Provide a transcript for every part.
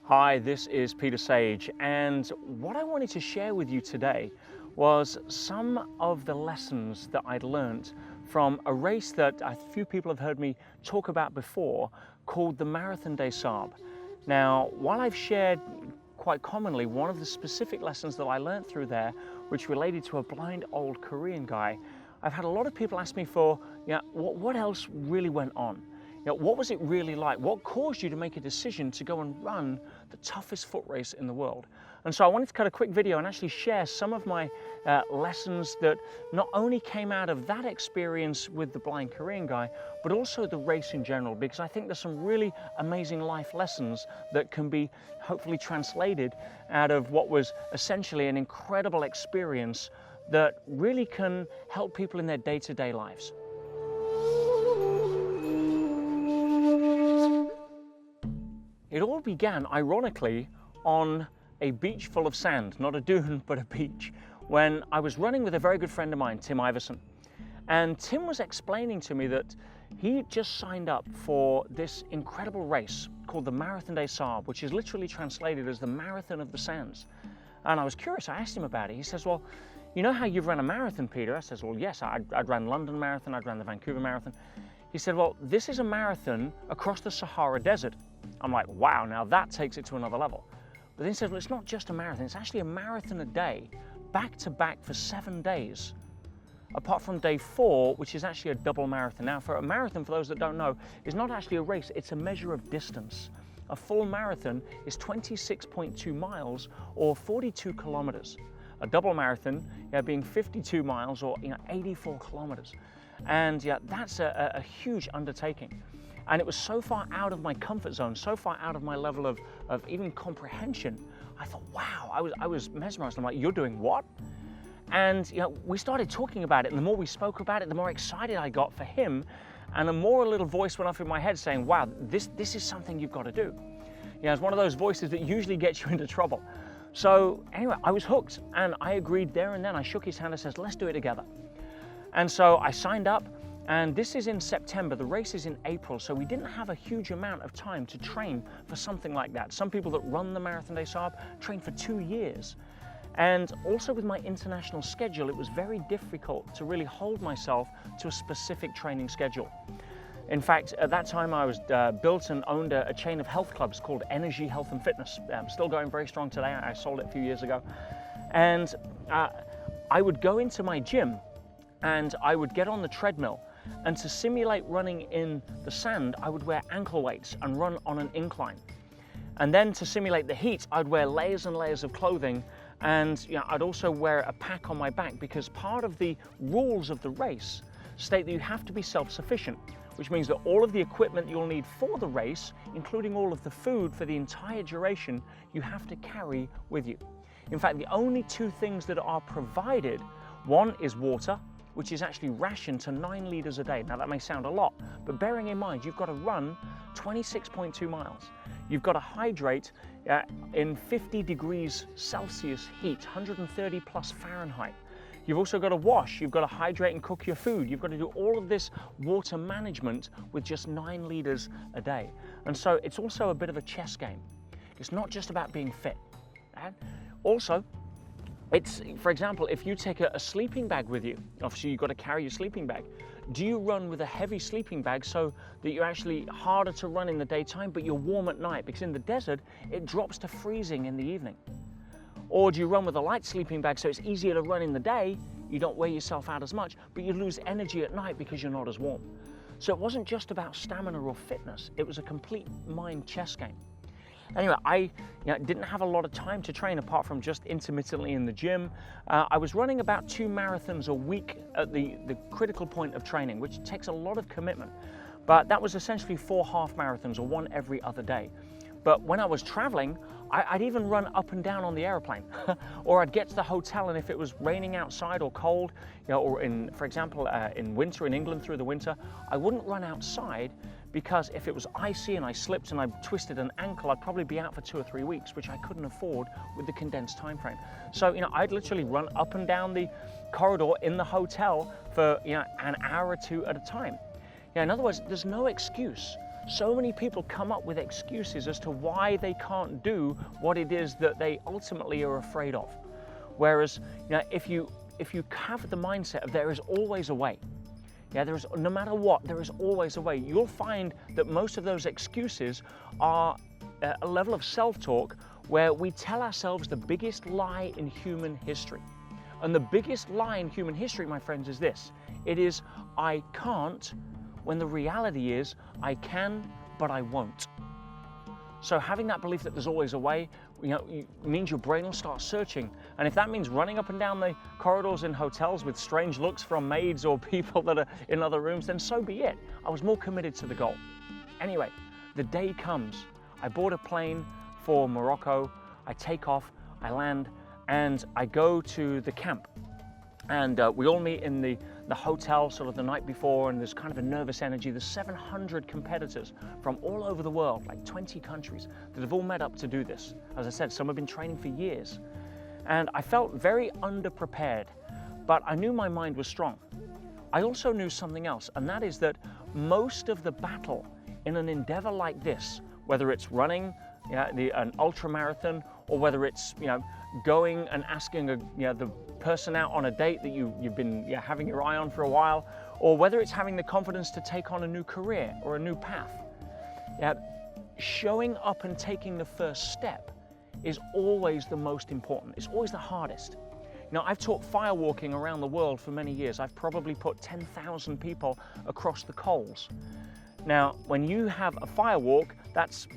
Hi, this is Peter Sage, and what I wanted to share with you today was some of the lessons that I'd learned from a race that a few people have heard me talk about before called the Marathon des Sables. Now, while I've shared quite commonly one of the specific lessons that I learned through there, which related to a blind old Korean guy, I've had a lot of people ask me for, what else really went on? What was it really like? What caused you to make a decision to go and run the toughest foot race in the world? And so I wanted to cut a quick video and actually share some of my lessons that not only came out of that experience with the blind Korean guy, but also the race in general, because I think there's some really amazing life lessons that can be hopefully translated out of what was essentially an incredible experience that really can help people in their day-to-day lives. It all began, ironically, on a beach full of sand, not a dune, but a beach, when I was running with a very good friend of mine, Tim Iverson. And Tim was explaining to me that he just signed up for this incredible race called the Marathon des Sables, which is literally translated as the Marathon of the Sands. And I was curious, I asked him about it. He says, well, you know how you've run a marathon, Peter? I says, well, yes, I'd ran London Marathon, I'd ran the Vancouver Marathon. He said, well, this is a marathon across the Sahara Desert. I'm like, wow, now that takes it to another level. But then he said, well, it's not just a marathon, it's actually a marathon a day, back to back for 7 days. Apart from day 4, which is actually a double marathon. Now, for a marathon, for those that don't know, is not actually a race, it's a measure of distance. A full marathon is 26.2 miles or 42 kilometers. A double marathon being 52 miles or 84 kilometers. And that's a huge undertaking. And it was so far out of my comfort zone, so far out of my level of even comprehension. I thought, wow, I was mesmerized. I'm like, you're doing what? And we started talking about it, and the more we spoke about it, the more excited I got for him, and the more a little voice went off in my head saying, wow, this is something you've got to do. It's one of those voices that usually gets you into trouble. So anyway, I was hooked, and I agreed there and then. I shook his hand and says, let's do it together. And so I signed up, and this is in September. The race is in April, so we didn't have a huge amount of time to train for something like that. Some people that run the Marathon des Sables train for 2 years. And also with my international schedule, it was very difficult to really hold myself to a specific training schedule. In fact, at that time I was built and owned a chain of health clubs called Energy Health and Fitness. Still going very strong today. I sold it a few years ago. And I would go into my gym and I would get on the treadmill, and to simulate running in the sand, I would wear ankle weights and run on an incline. And then to simulate the heat, I'd wear layers and layers of clothing, and I'd also wear a pack on my back, because part of the rules of the race state that you have to be self-sufficient, which means that all of the equipment you'll need for the race, including all of the food for the entire duration, you have to carry with you. In fact, the only 2 things that are provided, one is water, which is actually rationed to 9 liters a day. Now that may sound a lot, but bearing in mind, you've got to run 26.2 miles. You've got to hydrate in 50 degrees Celsius heat, 130 plus Fahrenheit. You've also got to wash, you've got to hydrate and cook your food. You've got to do all of this water management with just 9 liters a day. And so it's also a bit of a chess game. It's not just about being fit. And also, it's, for example, if you take a sleeping bag with you, obviously you've got to carry your sleeping bag. Do you run with a heavy sleeping bag so that you're actually harder to run in the daytime, but you're warm at night? Because in the desert, it drops to freezing in the evening. Or do you run with a light sleeping bag so it's easier to run in the day, you don't wear yourself out as much, but you lose energy at night because you're not as warm? So it wasn't just about stamina or fitness, it was a complete mind chess game. Anyway, I didn't have a lot of time to train apart from just intermittently in the gym. I was running about 2 marathons a week at the critical point of training, which takes a lot of commitment. But that was essentially 4 half marathons, or 1 every other day. But when I was traveling, I'd even run up and down on the airplane. Or I'd get to the hotel, and if it was raining outside or cold, or for example, in winter in England through the winter, I wouldn't run outside, because if it was icy and I slipped and I twisted an ankle, I'd probably be out for 2 or 3 weeks, which I couldn't afford with the condensed time frame. So, I'd literally run up and down the corridor in the hotel for, an hour or 2 at a time. In other words, there's no excuse so many people come up with excuses as to why they can't do what it is that they ultimately are afraid of. Whereas, if you have the mindset of there is always a way, no matter what, there is always a way, you'll find that most of those excuses are a level of self-talk where we tell ourselves the biggest lie in human history. And the biggest lie in human history, my friends, is this. It is, I can't, when the reality is, I can, but I won't. So having that belief that there's always a way, means your brain will start searching. And if that means running up and down the corridors in hotels with strange looks from maids or people that are in other rooms, then so be it. I was more committed to the goal. Anyway, the day comes. I board a plane for Morocco. I take off, I land, and I go to the camp. And we all meet in the hotel sort of the night before, and there's kind of a nervous energy. There's 700 competitors from all over the world, like 20 countries, that have all met up to do this. As I said, some have been training for years. And I felt very underprepared, but I knew my mind was strong. I also knew something else, and that is that most of the battle in an endeavor like this, whether it's running an ultra marathon, or whether it's going and asking the person out on a date that you've been having your eye on for a while, or whether it's having the confidence to take on a new career or a new path. Showing up and taking the first step is always the most important. It's always the hardest. I've taught firewalking around the world for many years. I've probably put 10,000 people across the coals. Now, when you have a firewalk, that's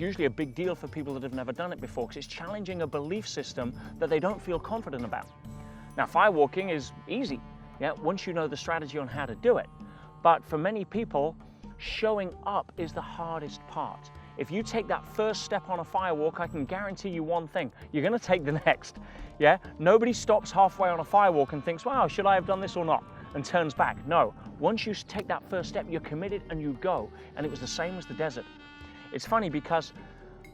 usually a big deal for people that have never done it before, because it's challenging a belief system that they don't feel confident about. Now, firewalking is easy, once you know the strategy on how to do it. But for many people, showing up is the hardest part. If you take that first step on a firewalk, I can guarantee you one thing, you're gonna take the next, Nobody stops halfway on a firewalk and thinks, wow, should I have done this or not? And turns back. No, once you take that first step, you're committed and you go. And it was the same as the desert. It's funny because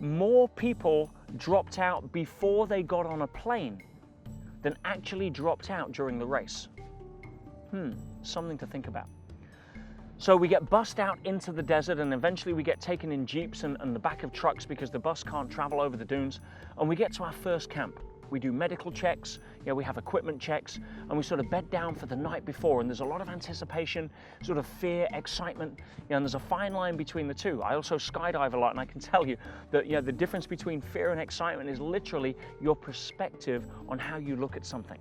more people dropped out before they got on a plane than actually dropped out during the race. Something to think about. So we get bussed out into the desert, and eventually we get taken in jeeps and the back of trucks because the bus can't travel over the dunes, and we get to our first camp. We do medical checks, we have equipment checks, and we sort of bed down for the night before, and there's a lot of anticipation, sort of fear, excitement, and there's a fine line between the two. I also skydive a lot, and I can tell you that the difference between fear and excitement is literally your perspective on how you look at something.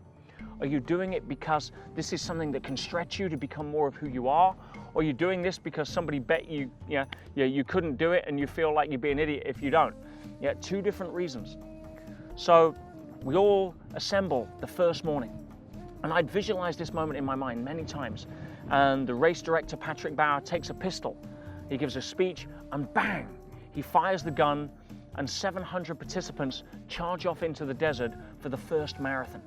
Are you doing it because this is something that can stretch you to become more of who you are? Or are you doing this because somebody bet you you couldn't do it and you feel like you'd be an idiot if you don't? Two different reasons. So we all assemble the first morning, and I'd visualized this moment in my mind many times. And the race director, Patrick Bauer, takes a pistol, he gives a speech, and bang, he fires the gun, and 700 participants charge off into the desert for the first marathon.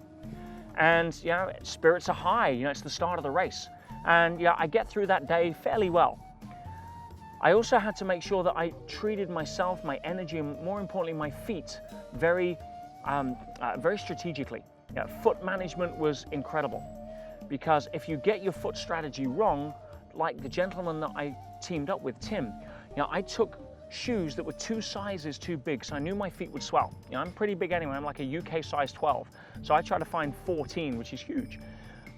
And spirits are high, it's the start of the race. And I get through that day fairly well. I also had to make sure that I treated myself, my energy, and more importantly, my feet very strategically. Foot management was incredible, because if you get your foot strategy wrong, like the gentleman that I teamed up with, Tim, I took shoes that were 2 sizes too big, so I knew my feet would swell. I'm pretty big anyway, I'm like a UK size 12, so I try to find 14, which is huge.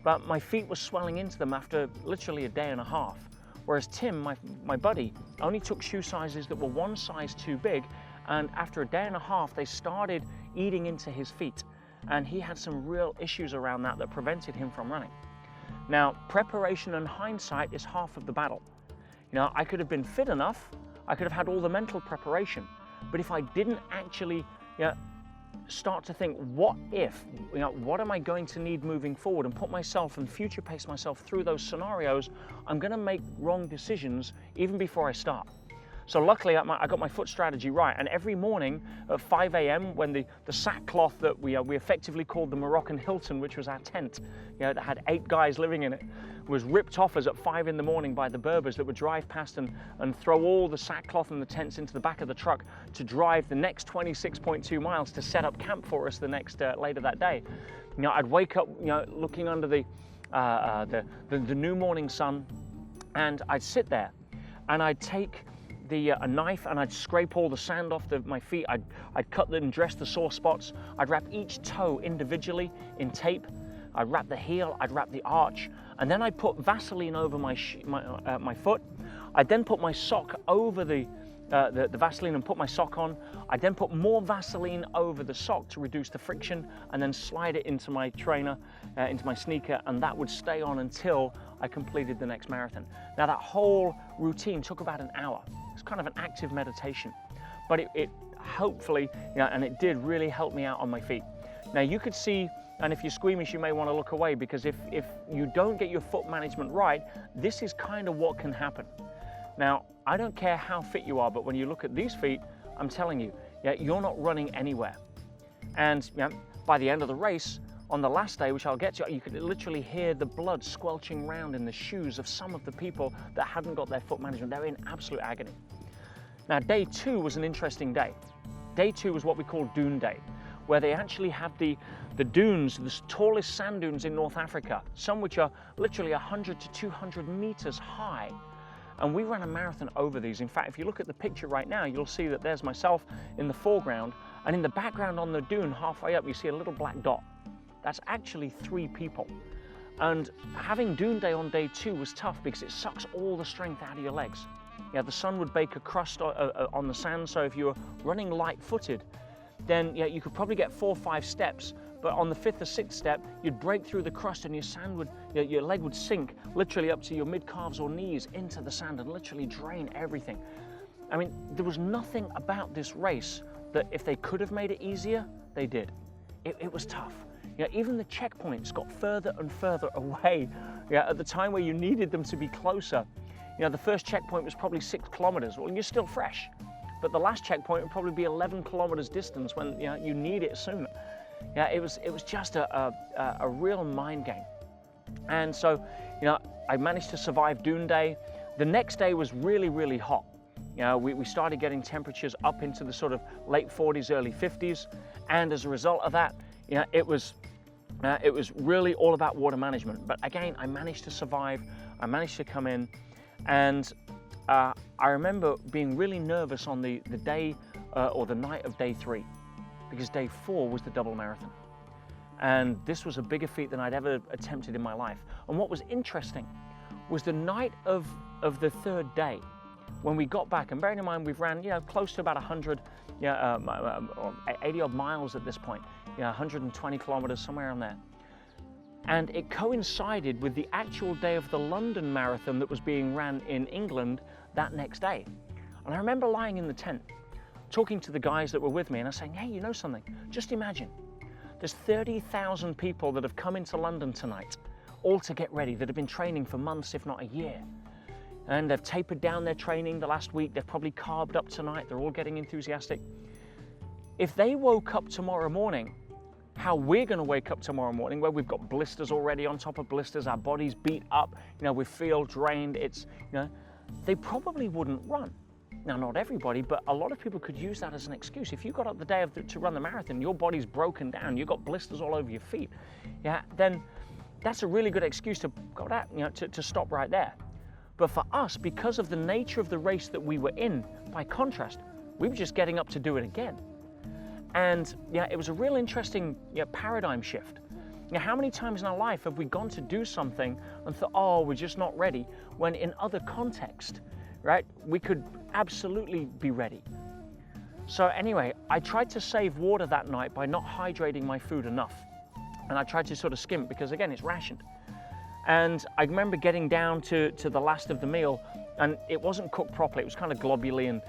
But my feet were swelling into them after literally a day and a half. Whereas Tim, my buddy, only took shoe sizes that were 1 size too big, and after a day and a half, they started eating into his feet. And he had some real issues around that prevented him from running. Now, preparation and hindsight is half of the battle. I could have been fit enough, I could have had all the mental preparation, but if I didn't actually start to think, what if, what am I going to need moving forward, and put myself and future pace myself through those scenarios, I'm going to make wrong decisions even before I start. So luckily I got my foot strategy right, and every morning at 5 a.m. when the sackcloth that we effectively called the Moroccan Hilton, which was our tent, that had 8 guys living in it, was ripped off us at 5 in the morning by the Berbers that would drive past and throw all the sackcloth and the tents into the back of the truck to drive the next 26.2 miles to set up camp for us the next later that day. I'd wake up looking under the new morning sun, and I'd sit there and I'd take a knife and I'd scrape all the sand off my feet. I'd cut and dress the sore spots. I'd wrap each toe individually in tape. I'd wrap the heel, I'd wrap the arch, and then I'd put Vaseline over my foot. I'd then put my sock over the Vaseline and put my sock on. I'd then put more Vaseline over the sock to reduce the friction, and then slide it into my trainer, into my sneaker, and that would stay on until I completed the next marathon. Now that whole routine took about an hour. It's kind of an active meditation, but it hopefully, and it did really help me out on my feet. Now you could see, and if you're squeamish, you may want to look away, because if you don't get your foot management right, this is kind of what can happen. Now, I don't care how fit you are, but when you look at these feet, I'm telling you, you're not running anywhere. And by the end of the race, on the last day, which I'll get to, you could literally hear the blood squelching around in the shoes of some of the people that hadn't got their foot management. They were in absolute agony. Now, day 2 was an interesting day. Day 2 was what we call Dune Day, where they actually have the dunes, the tallest sand dunes in North Africa, some which are literally 100 to 200 meters high. And we ran a marathon over these. In fact, if you look at the picture right now, you'll see that there's myself in the foreground, and in the background on the dune, halfway up, you see a little black dot. That's actually 3 people. And having Dune Day on day 2 was tough because it sucks all the strength out of your legs. The sun would bake a crust on the sand, so if you were running light-footed, then you could probably get 4 or 5 steps, but on the 5th or 6th step, you'd break through the crust and your leg would sink literally up to your mid-calves or knees into the sand and literally drain everything. I mean, there was nothing about this race that if they could have made it easier, they did. It was tough. Even the checkpoints got further and further away at the time where you needed them to be closer. The first checkpoint was probably 6 kilometers. Well, you're still fresh. But the last checkpoint would probably be 11 kilometers distance when you need it sooner. It was just a real mind game. And so, I managed to survive Dune Day. The next day was really, really hot. We started getting temperatures up into the sort of late 40s, early 50s. And as a result of that, it was really all about water management. But again, I managed to survive. I managed to come in. And I remember being really nervous on the day or the night of day 3, because day 4 was the double marathon. And this was a bigger feat than I'd ever attempted in my life. And what was interesting was the night of the 3rd day, when we got back, and bearing in mind we've ran close to about 100, 80 odd miles at this point, 120 kilometers, somewhere around there. And it coincided with the actual day of the London Marathon that was being ran in England that next day. And I remember lying in the tent, talking to the guys that were with me, and I was saying, hey, you know something? Just imagine, there's 30,000 people that have come into London tonight, all to get ready, that have been training for months, if not a year. And they've tapered down their training the last week, they've probably carved up tonight, they're all getting enthusiastic. If they woke up tomorrow morning, how we're going to wake up tomorrow morning, where we've got blisters already on top of blisters, our bodies beat up, we feel drained, they probably wouldn't run. Now, not everybody, but a lot of people could use that as an excuse. If you got up the day to run the marathon, your body's broken down, you've got blisters all over your feet, then that's a really good excuse to go out, to stop right there. But for us, because of the nature of the race that we were in, by contrast, we were just getting up to do it again. And it was a real interesting paradigm shift. How many times in our life have we gone to do something and thought, oh, we're just not ready, when in other context, right, we could absolutely be ready. So anyway, I tried to save water that night by not hydrating my food enough. And I tried to sort of skimp, because again, it's rationed. And I remember getting down to the last of the meal, and it wasn't cooked properly. It was kind of globully, and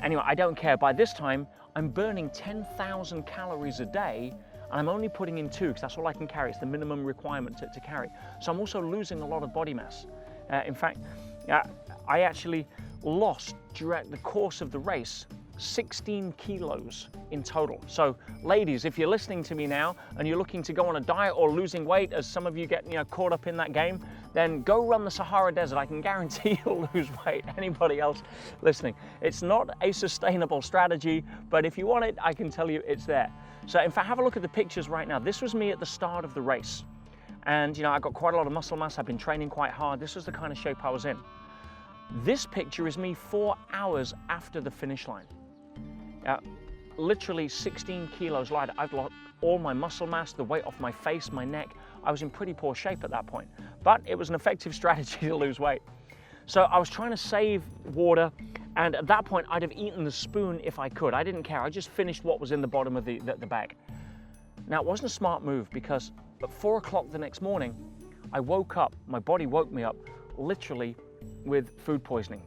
anyway, I don't care. By this time, I'm burning 10,000 calories a day, and I'm only putting in 2, because that's all I can carry. It's the minimum requirement to carry. So I'm also losing a lot of body mass. In fact, I actually lost, during the course of the race, 16 kilos in total. So ladies, if you're listening to me now and you're looking to go on a diet or losing weight, as some of you get caught up in that game, then go run the Sahara Desert. I can guarantee you'll lose weight. Anybody else listening? It's not a sustainable strategy, but if you want it, I can tell you it's there. So in fact, have a look at the pictures right now. This was me at the start of the race. And I got quite a lot of muscle mass. I've been training quite hard. This was the kind of shape I was in. This picture is me 4 hours after the finish line. Literally 16 kilos lighter. I've lost all my muscle mass, the weight off my face, my neck. I was in pretty poor shape at that point, but it was an effective strategy to lose weight. So I was trying to save water, and at that point I'd have eaten the spoon if I could. I didn't care. I just finished what was in the bottom of the bag. Now, it wasn't a smart move because at 4 o'clock the next morning, I woke up, my body woke me up literally with food poisoning.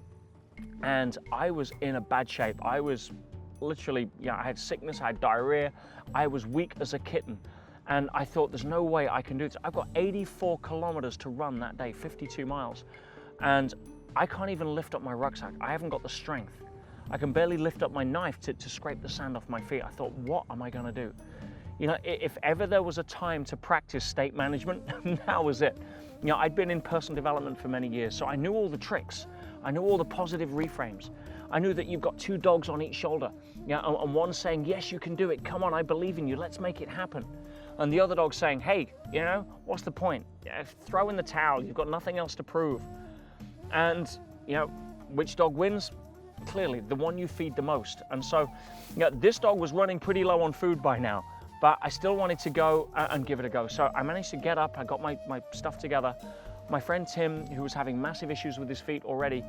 And I was in a bad shape. I was literally, I had sickness, I had diarrhea, I was weak as a kitten. And I thought, there's no way I can do this. I've got 84 kilometers to run that day, 52 miles. And I can't even lift up my rucksack. I haven't got the strength. I can barely lift up my knife to scrape the sand off my feet. I thought, what am I gonna do? If ever there was a time to practice state management, now was it. I'd been in personal development for many years, so I knew all the tricks. I knew all the positive reframes. I knew that you've got 2 dogs on each shoulder, and one saying, yes, you can do it. Come on, I believe in you. Let's make it happen. And the other dog saying, hey, what's the point? Throw in the towel. You've got nothing else to prove. And, which dog wins? Clearly, the one you feed the most. And so, this dog was running pretty low on food by now, but I still wanted to go and give it a go. So I managed to get up. I got my stuff together. My friend Tim, who was having massive issues with his feet already,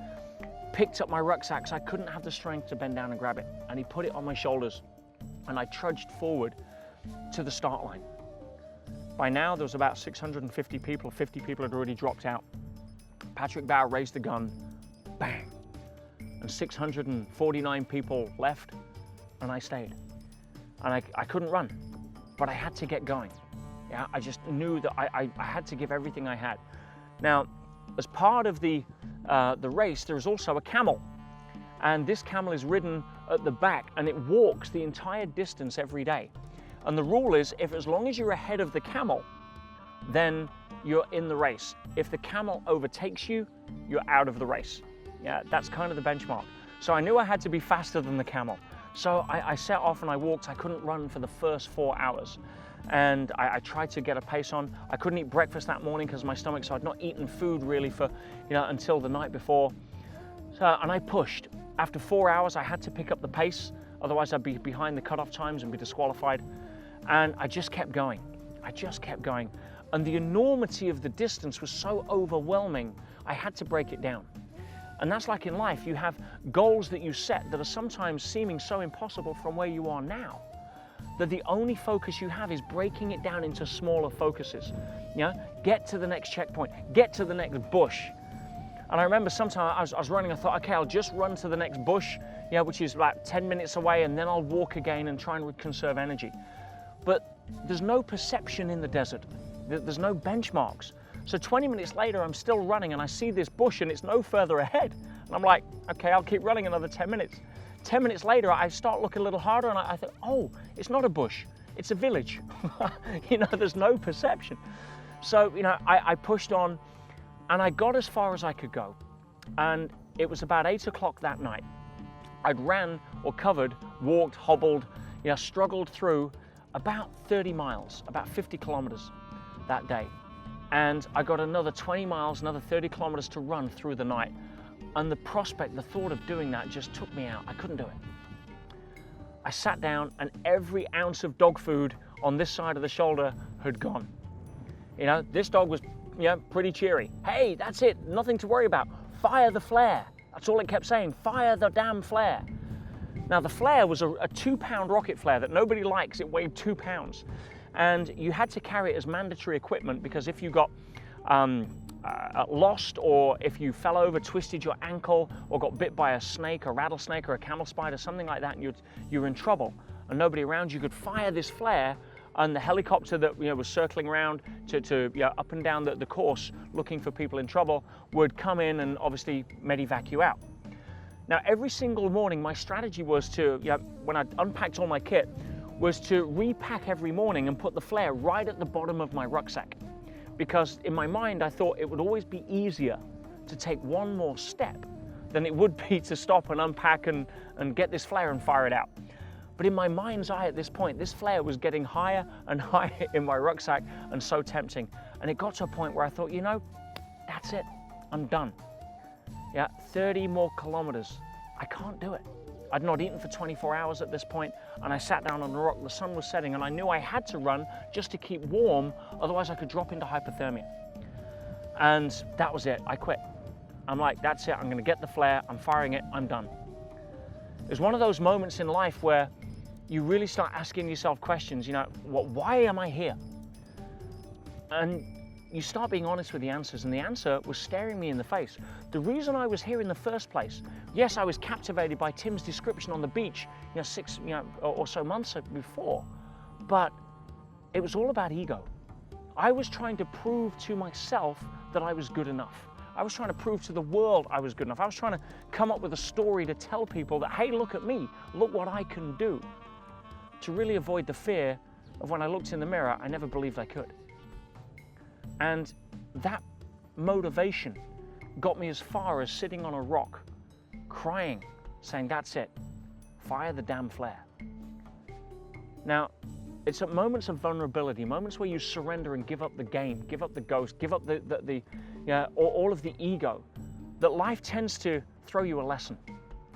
picked up my rucksack, so I couldn't have the strength to bend down and grab it. And he put it on my shoulders, and I trudged forward to the start line. By now, there was about 650 people, 50 people had already dropped out. Patrick Bauer raised the gun, bang, and 649 people left, and I stayed. And I couldn't run, but I had to get going. I just knew that I had to give everything I had. Now, as part of the race, there is also a camel, and this camel is ridden at the back, and it walks the entire distance every day. And the rule is, as long as you're ahead of the camel, then you're in the race. If the camel overtakes you, you're out of the race. That's kind of the benchmark. So I knew I had to be faster than the camel. So I set off and I walked. I couldn't run for the first 4 hours. And I tried to get a pace on. I couldn't eat breakfast that morning because of my stomach, so I'd not eaten food really for, until the night before. And I pushed. After 4 hours, I had to pick up the pace. Otherwise, I'd be behind the cutoff times and be disqualified. And I just kept going. I just kept going. And the enormity of the distance was so overwhelming, I had to break it down. And that's like in life. You have goals that you set that are sometimes seeming so impossible from where you are now, that the only focus you have is breaking it down into smaller focuses. Get to the next checkpoint, get to the next bush. And I remember sometimes I was running, I thought, okay, I'll just run to the next bush, which is about 10 minutes away, and then I'll walk again and try and conserve energy. But there's no perception in the desert. There's no benchmarks. So 20 minutes later, I'm still running and I see this bush and it's no further ahead. And I'm like, okay, I'll keep running another 10 minutes. 10 minutes later, I start looking a little harder and I thought, oh, it's not a bush, it's a village. There's no perception. So, I pushed on and I got as far as I could go. And it was about 8 o'clock that night. I'd ran or covered, walked, hobbled, struggled through about 30 miles, about 50 kilometers that day. And I got another 20 miles, another 30 kilometers to run through the night. And the thought of doing that just took me out. I couldn't do it. I sat down and every ounce of dog food on this side of the shoulder had gone. This dog was, pretty cheery. Hey, that's it, nothing to worry about. Fire the flare. That's all it kept saying, fire the damn flare. Now the flare was a 2-pound rocket flare that nobody likes. It weighed 2 pounds. And you had to carry it as mandatory equipment because if you got lost, or if you fell over, twisted your ankle, or got bit by a snake, a rattlesnake, or a camel spider, something like that, and you were in trouble, and nobody around you could fire this flare, and the helicopter that was circling around to up and down the course looking for people in trouble would come in and obviously medevac you out. Now every single morning my strategy was to, when I unpacked all my kit, was to repack every morning and put the flare right at the bottom of my rucksack. Because in my mind I thought it would always be easier to take one more step than it would be to stop and unpack and get this flare and fire it out. But in my mind's eye at this point, this flare was getting higher and higher in my rucksack and so tempting. And it got to a point where I thought, that's it, I'm done. Yeah, 30 more kilometers. I can't do it. I'd not eaten for 24 hours at this point, and I sat down on a rock. The sun was setting, and I knew I had to run just to keep warm, otherwise I could drop into hypothermia. And that was it. I quit. I'm like, that's it. I'm going to get the flare. I'm firing it. I'm done. It was one of those moments in life where you really start asking yourself questions, why am I here? And you start being honest with the answers, and the answer was staring me in the face. The reason I was here in the first place, yes, I was captivated by Tim's description on the beach, 6 or so months before, but it was all about ego. I was trying to prove to myself that I was good enough. I was trying to prove to the world I was good enough. I was trying to come up with a story to tell people that, hey, look at me, look what I can do. To really avoid the fear of when I looked in the mirror, I never believed I could. And that motivation got me as far as sitting on a rock, crying, saying, that's it, fire the damn flare. Now, it's at moments of vulnerability, moments where you surrender and give up the game, give up the ghost, give up all of the ego, that life tends to throw you a lesson.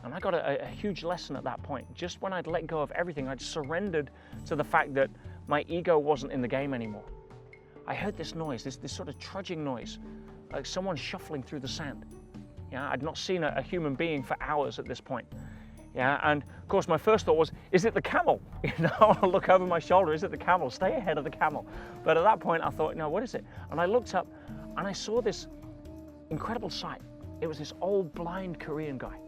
And I got a huge lesson at that point. Just when I'd let go of everything, I'd surrendered to the fact that my ego wasn't in the game anymore. I heard this noise, this sort of trudging noise, like someone shuffling through the sand. I'd not seen a human being for hours at this point. And of course my first thought was, is it the camel? I look over my shoulder, is it the camel? Stay ahead of the camel. But at that point I thought, no, what is it? And I looked up and I saw this incredible sight. It was this old blind Korean guy.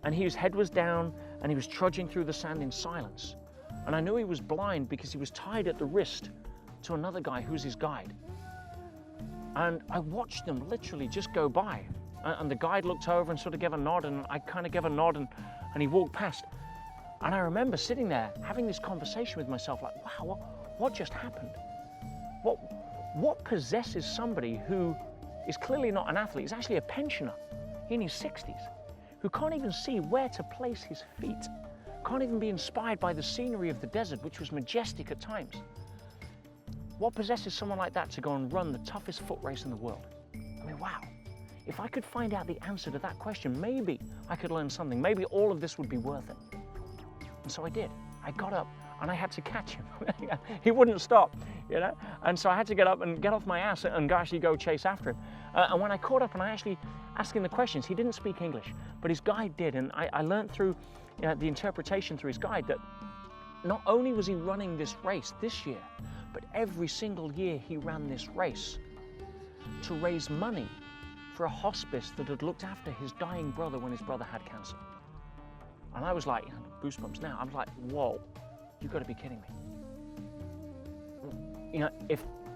And his head was down and he was trudging through the sand in silence. And I knew he was blind because he was tied at the wrist to another guy who's his guide. And I watched them literally just go by. And the guide looked over and sort of gave a nod, and I kind of gave a nod, and he walked past. And I remember sitting there having this conversation with myself, like, wow, what just happened? What possesses somebody who is clearly not an athlete, is actually a pensioner in his 60s, who can't even see where to place his feet, can't even be inspired by the scenery of the desert, which was majestic at times? What possesses someone like that to go and run the toughest foot race in the world? I mean, wow. If I could find out the answer to that question, maybe I could learn something. Maybe all of this would be worth it. And so I did. I got up and I had to catch him. He wouldn't stop, And so I had to get up and get off my ass and actually go chase after him. And when I caught up and I actually asked him the questions, he didn't speak English, but his guide did. And I learned through the interpretation through his guide that not only was he running this race this year, but every single year he ran this race to raise money for a hospice that had looked after his dying brother when his brother had cancer. And I was like, goosebumps now. I was like, whoa, you've got to be kidding me.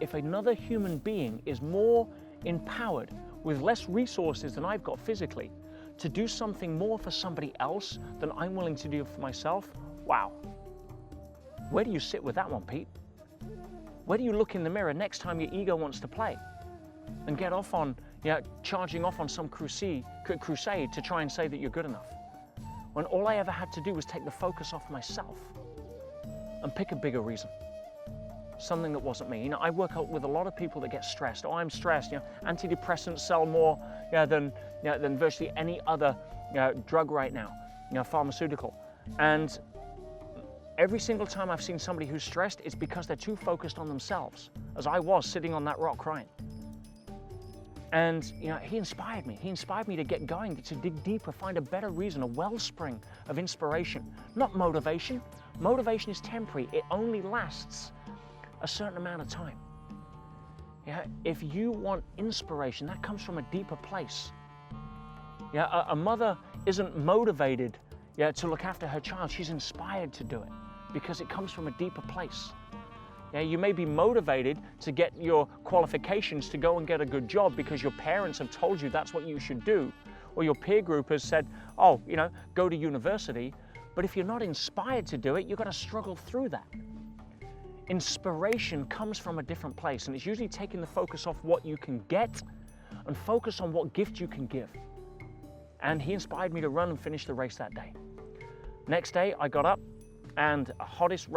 If another human being is more empowered with less resources than I've got physically to do something more for somebody else than I'm willing to do for myself, wow. Where do you sit with that one, Pete? Where do you look in the mirror next time your ego wants to play and get off on, charging off on some crusade to try and say that you're good enough? When all I ever had to do was take the focus off myself and pick a bigger reason. Something that wasn't me. I work out with a lot of people that get stressed. Oh, I'm stressed. Antidepressants sell more than virtually any other drug right now, pharmaceutical. And every single time I've seen somebody who's stressed, it's because they're too focused on themselves, as I was sitting on that rock crying. And he inspired me. He inspired me to get going, to dig deeper, find a better reason, a wellspring of inspiration, not motivation. Motivation is temporary. It only lasts a certain amount of time. If you want inspiration, that comes from a deeper place. A mother isn't motivated to look after her child. She's inspired to do it because it comes from a deeper place. You may be motivated to get your qualifications to go and get a good job because your parents have told you that's what you should do, or your peer group has said, oh, go to university. But if you're not inspired to do it, you've got to struggle through that. Inspiration comes from a different place, and it's usually taking the focus off what you can get and focus on what gift you can give. And he inspired me to run and finish the race that day. Next day, I got up, and the hottest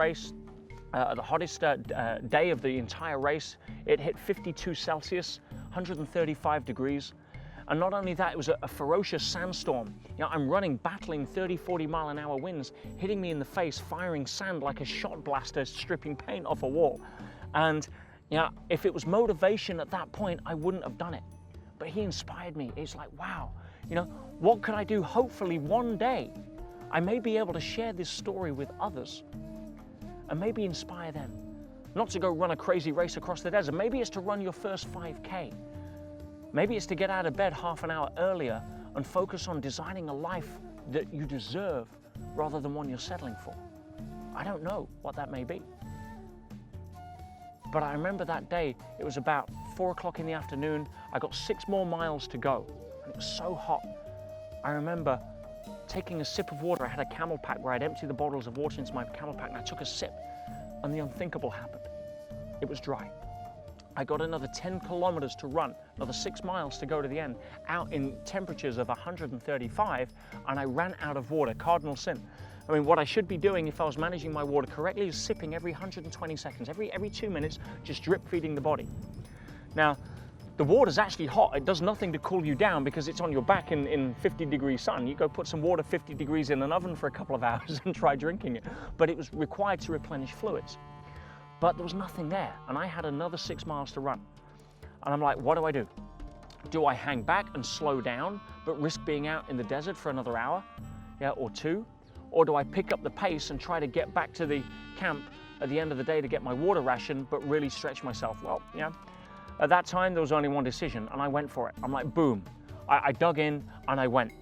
day of the entire race, it hit 52 Celsius, 135 degrees. And not only that, it was a ferocious sandstorm. You know, I'm running, battling 30, 40 mile an hour winds, hitting me in the face, firing sand like a shot blaster, stripping paint off a wall. And you know, if it was motivation at that point, I wouldn't have done it. But he inspired me. It's like, wow, you know, what could I do? Hopefully one day I may be able to share this story with others and maybe inspire them. Not to go run a crazy race across the desert. Maybe it's to run your first 5K. Maybe it's to get out of bed half an hour earlier and focus on designing a life that you deserve rather than one you're settling for. I don't know what that may be. But I remember that day, it was about 4 o'clock in the afternoon. I got 6 more miles to go, and it was so hot. I remember taking a sip of water. I had a camel pack where I'd empty the bottles of water into my camel pack, and I took a sip, and the unthinkable happened. It was dry. I got another 10 kilometers to run, another 6 miles to go to the end, out in temperatures of 135, and I ran out of water, cardinal sin. I mean, what I should be doing if I was managing my water correctly is sipping every 120 seconds, every 2 minutes, just drip feeding the body. Now, the water's actually hot. It does nothing to cool you down because it's on your back in 50-degree sun. You go put some water 50 degrees in an oven for a couple of hours and try drinking it. But it was required to replenish fluids. But there was nothing there, and I had another 6 miles to run. And I'm like, what do I do? Do I hang back and slow down, but risk being out in the desert for another hour, or 2? Or do I pick up the pace and try to get back to the camp at the end of the day to get my water ration, but really stretch myself? Well, at that time, there was only one decision, and I went for it. I'm like, boom. I dug in, and I went.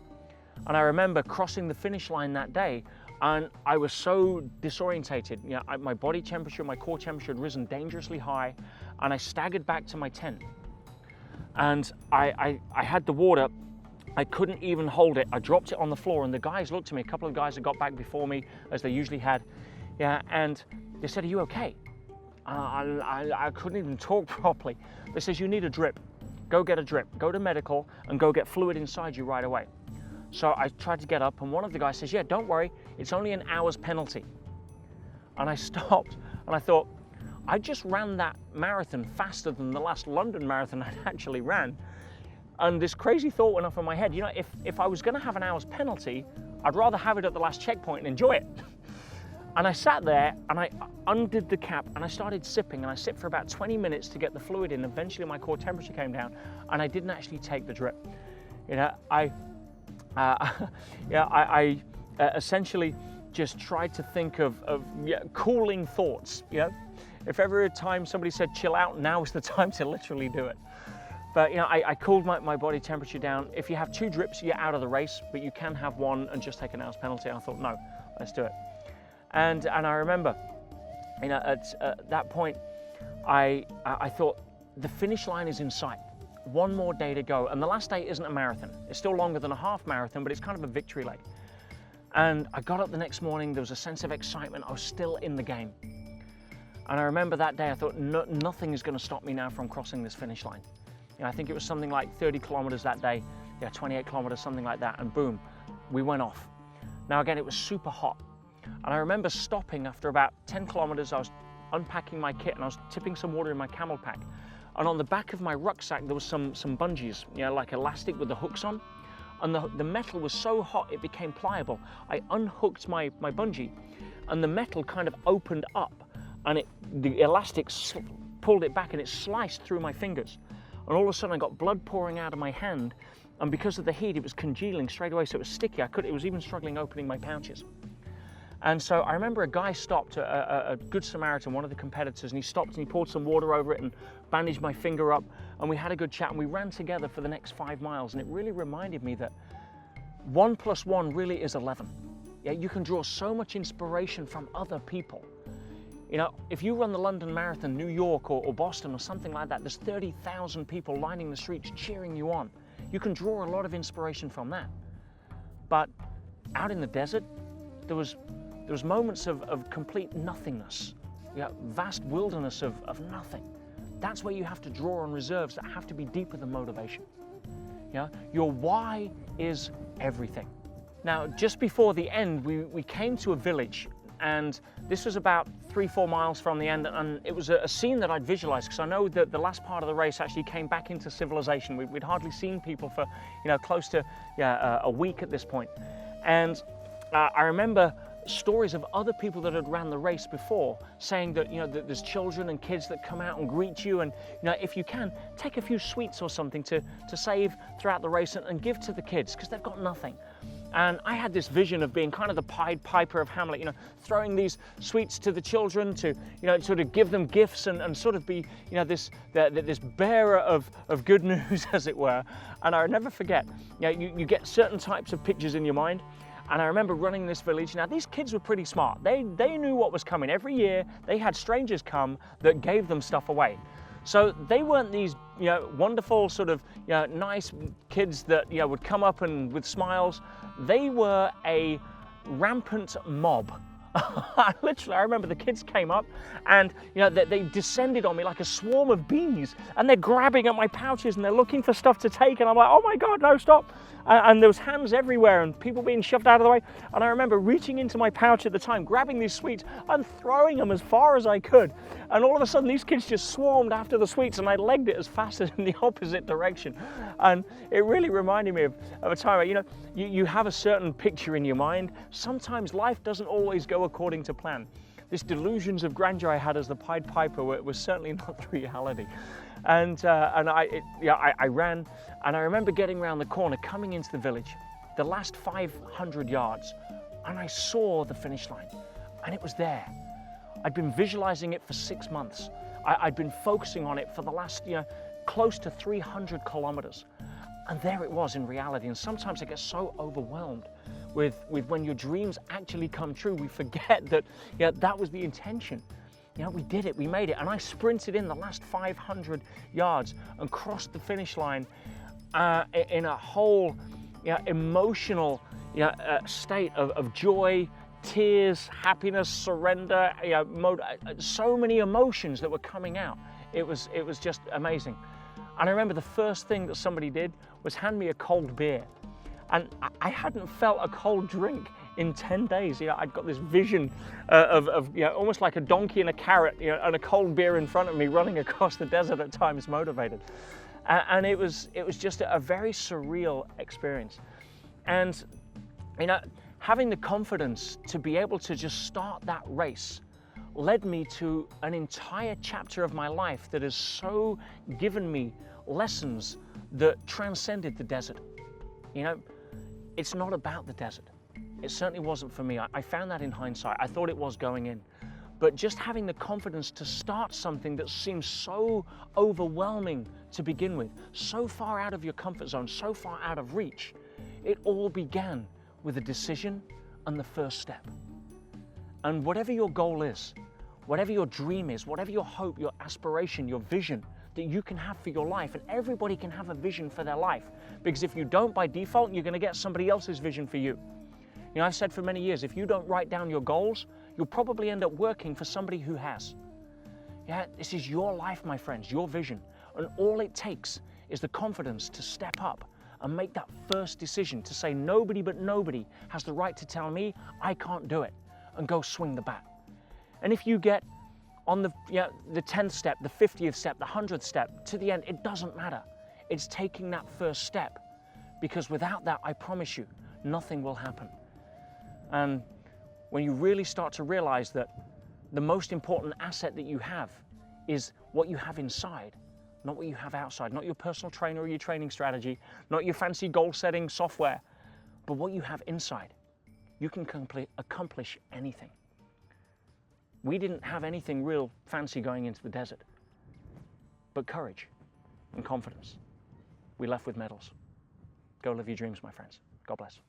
And I remember crossing the finish line that day, and I was so disorientated. My body temperature, my core temperature had risen dangerously high, and I staggered back to my tent. And I had the water. I couldn't even hold it. I dropped it on the floor, and the guys looked at me. A couple of guys that got back before me, as they usually had, and they said, "Are you okay?" I couldn't even talk properly. They said, "You need a drip. Go get a drip. Go to medical and go get fluid inside you right away." So I tried to get up, and one of the guys says, "Yeah, don't worry. It's only an hour's penalty." And I stopped, and I thought, I just ran that marathon faster than the last London marathon I'd actually ran. And this crazy thought went off in my head. If I was going to have an hour's penalty, I'd rather have it at the last checkpoint and enjoy it. And I sat there, and I undid the cap, and I started sipping, and I sipped for about 20 minutes to get the fluid in. Eventually my core temperature came down, and I didn't actually take the drip. I essentially just tried to think of cooling thoughts. If ever a time somebody said chill out, now is the time to literally do it. But I cooled my body temperature down. If you have 2 drips, you're out of the race, but you can have 1 and just take an hour's penalty. I thought, no, let's do it. And I remember, at that point, I thought the finish line is in sight. 1 more day to go, and the last day isn't a marathon. It's still longer than a half marathon, but it's kind of a victory leg. And I got up the next morning. There was a sense of excitement. I was still in the game. And I remember that day, I thought, nothing is going to stop me now from crossing this finish line. I think it was something like 30 kilometers that day, 28 kilometers, something like that, and boom, we went off. Now again, it was super hot, and I remember stopping after about 10 kilometers. I was unpacking my kit, and I was tipping some water in my camel pack, and on the back of my rucksack there was some bungees, like elastic with the hooks on, and the metal was so hot it became pliable. I unhooked my bungee, and the metal kind of opened up, and the elastic pulled it back, and it sliced through my fingers. And all of a sudden I got blood pouring out of my hand, and because of the heat it was congealing straight away, so it was sticky. It was even struggling opening my pouches. And so I remember a guy stopped, a good Samaritan, one of the competitors, and he stopped and he poured some water over it and bandaged my finger up, and we had a good chat, and we ran together for the next 5 miles, and it really reminded me that 1 + 1 really is 11. You can draw so much inspiration from other people. If you run the London Marathon, New York or Boston or something like that, there's 30,000 people lining the streets cheering you on. You can draw a lot of inspiration from that. But out in the desert, there was moments of complete nothingness, vast wilderness of nothing. That's where you have to draw on reserves that have to be deeper than motivation. Your why is everything. Now, just before the end, we came to a village, and this was about 3-4 miles from the end, and it was a scene that I'd visualized, because I know that the last part of the race actually came back into civilization. We'd hardly seen people for, close to a week at this point. And I remember stories of other people that had ran the race before saying that, that there's children and kids that come out and greet you, and if you can, take a few sweets or something to save throughout the race and give to the kids, because they've got nothing. And I had this vision of being kind of the Pied Piper of Hamlet, throwing these sweets to the children to, sort of give them gifts and sort of be, this bearer of good news, as it were. And I'll never forget, you get certain types of pictures in your mind. And I remember running this village. Now, these kids were pretty smart. They knew what was coming. Every year, they had strangers come that gave them stuff away. So they weren't these, wonderful sort of, nice kids that, would come up and with smiles. They were a rampant mob. I remember the kids came up and, they descended on me like a swarm of bees, and they're grabbing at my pouches and they're looking for stuff to take. And I'm like, oh my God, no, stop. And there was hands everywhere and people being shoved out of the way. And I remember reaching into my pouch at the time, grabbing these sweets and throwing them as far as I could. And all of a sudden these kids just swarmed after the sweets, and I legged it as fast as in the opposite direction. And it really reminded me of a time where, you have a certain picture in your mind. Sometimes life doesn't always go according to plan. This delusions of grandeur I had as the Pied Piper was certainly not the reality. And I ran, and I remember getting around the corner, coming into the village, the last 500 yards, and I saw the finish line, and it was there. I'd been visualizing it for 6 months. I'd been focusing on it for the last, close to 300 kilometers. And there it was in reality. And sometimes I get so overwhelmed with when your dreams actually come true, we forget that, that was the intention. We did it, we made it. And I sprinted in the last 500 yards and crossed the finish line in a whole emotional state of joy, tears, happiness, surrender, so many emotions that were coming out. It was just amazing. And I remember the first thing that somebody did was hand me a cold beer. And I hadn't felt a cold drink in 10 days. I'd got this vision of almost like a donkey and a carrot, and a cold beer in front of me running across the desert at times, motivated. And it was just a very surreal experience. And, having the confidence to be able to just start that race led me to an entire chapter of my life that has so given me lessons that transcended the desert. It's not about the desert. It certainly wasn't for me. I found that in hindsight. I thought it was going in. But just having the confidence to start something that seems so overwhelming to begin with, so far out of your comfort zone, so far out of reach, it all began with a decision and the first step. And whatever your goal is, whatever your dream is, whatever your hope, your aspiration, your vision that you can have for your life, and everybody can have a vision for their life, because if you don't, by default, you're going to get somebody else's vision for you. I've said for many years, if you don't write down your goals, you'll probably end up working for somebody who has. This is your life, my friends, your vision. And all it takes is the confidence to step up and make that first decision to say nobody but nobody has the right to tell me I can't do it, and go swing the bat. And if you get on the 10th step, the 50th step, the 100th step, to the end, it doesn't matter. It's taking that first step, because without that, I promise you, nothing will happen. And when you really start to realize that the most important asset that you have is what you have inside, not what you have outside, not your personal trainer or your training strategy, not your fancy goal-setting software, but what you have inside, you can accomplish anything. We didn't have anything real fancy going into the desert, but courage and confidence. We left with medals. Go live your dreams, my friends. God bless.